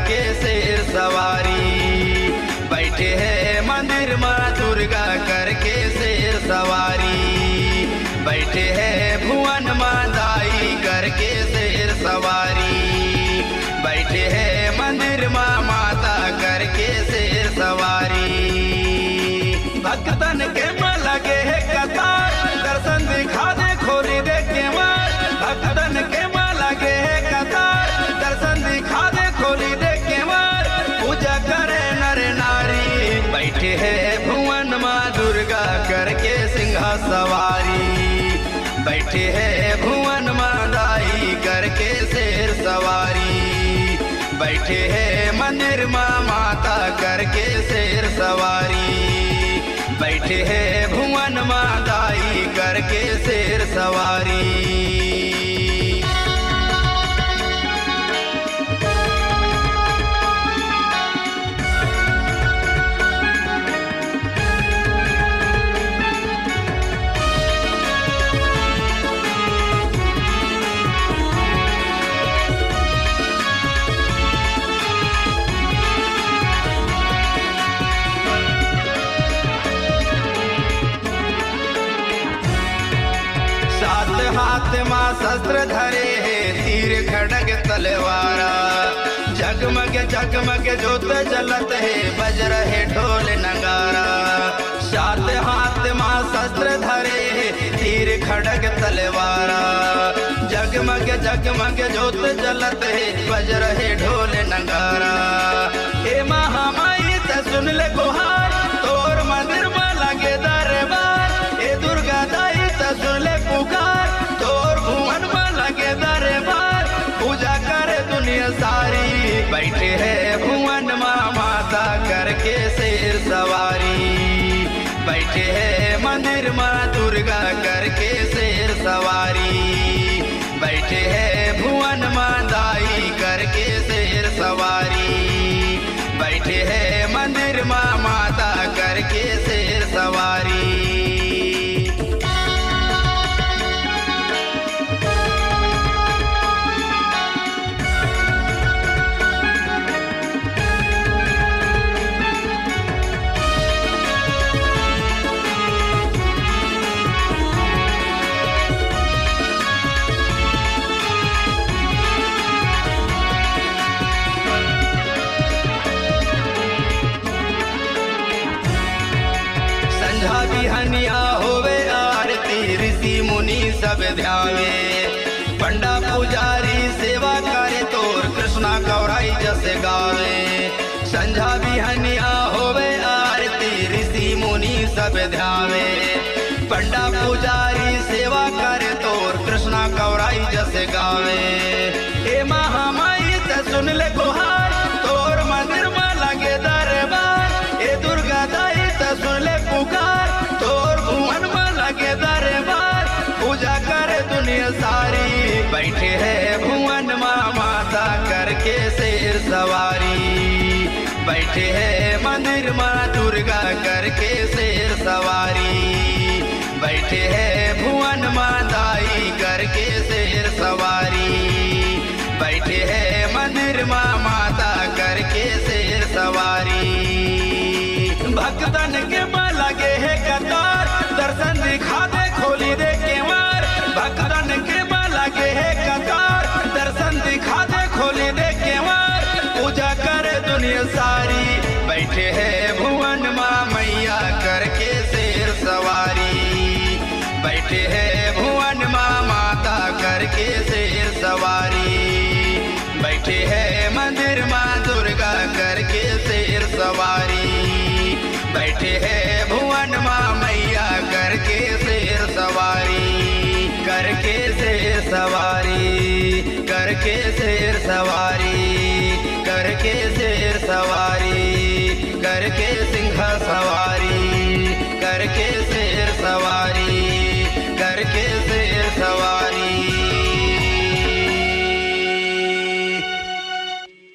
करके शेर सवारी। बैठे हैं मंदिर माँ दुर्गा करके शेर सवारी। बैठे हैं भुवन माँ दाई करके शेर सवारी। बैठे हैं मंदिर माँ माता करके शेर सवारी। भक्तन के माँ लगे है कतार, दर्शन दिखा दे खोली दे के मार। भक्तन के माँ लगे है कतार, दर्शन दिखा दे खोली दे के मार। पूजा करे नर नारी, बैठे हैं भुवन माँ दुर्गा करके सिंहा सवारी। बैठे हैं भुवन माँ दाई करके शेर सवारी। बैठे हैं मंदिर माँ माता करके शेर सवारी। बैठे हैं भुवन माँ दाई करके शेर सवारी। हाथ माँ शस्त्र धरे है, तीर खड़ग तलवारा। जगमग जगमग जोत जलत है, बज रहे ढोल नगारा। सात हाथ माँ शस्त्र धरे है, तीर खड़ग तलवारा। जगमग जगमग जोत जलत है, बज रहे ढोल नगारा। हे महामाई त सुन ले गुहार, तोर मंदिर में लगे दरबार। हे दुर्गा दाई त सुन ले पुकार, तोर भुवन में लगे दरबार। पूजा करे दुनिया सारी, बैठे हैं भुवन माँ माता करके शेर सवारी। बैठे हैं मंदिर माँ दुर्गा करके शेर सवारी। बैठे हैं भुवन माँ दाई करके शेर सवारी। बैठे हैं मंदिर माँ माता करके शेर सवारी। बिहनिया होवे आरती, ऋषि मुनि सब ध्यावे। पंडा पुजारी सेवा करे, तोर कृष्णा गौराई जस गावे। संझा बिहनिया होवे आरती, ऋषि मुनि सब ध्यावे। पंडा पुजारी सेवा करे, तोर कृष्णा गौराई जस गावे। हे महामाई त सुन ले गुहार, तोर मंदिर में लगे दरबार। हे दुर्गा दाई त सुन ले पुकार, तोर भुवन में लगे दरबार। पूजा करे दुनिया सारी, बैठे हैं भुवन माँ माता करके शेर सवारी। बैठे हैं मंदिर माँ दुर्गा करके शेर सवारी। बैठे हैं भुवन माँ दाई करके शेर सवारी। बैठे हैं मंदिर माँ माता करके शेर सवारी। भक्तन के माँ लगे है कतार, दर्शन दिखा दे खोली दे के मार। भक्तन के माँ लगे है कतार, दर्शन दिखा दे खोली दे के मार। पूजा करे दुनिया सारी, बैठे हैं भुवन माँ मैया करके शेर सवारी। बैठे हैं भुवन माँ माता करके शेर सवारी। बैठे हैं मंदिर माँ दुर्गा करके शेर सवारी। बैठे हैं भुवन माँ मैया करके शेर सवारी। करके शेर सवारी, करके शेर सवारी। करके शेर सवारी, करके सिंह सवारी। करके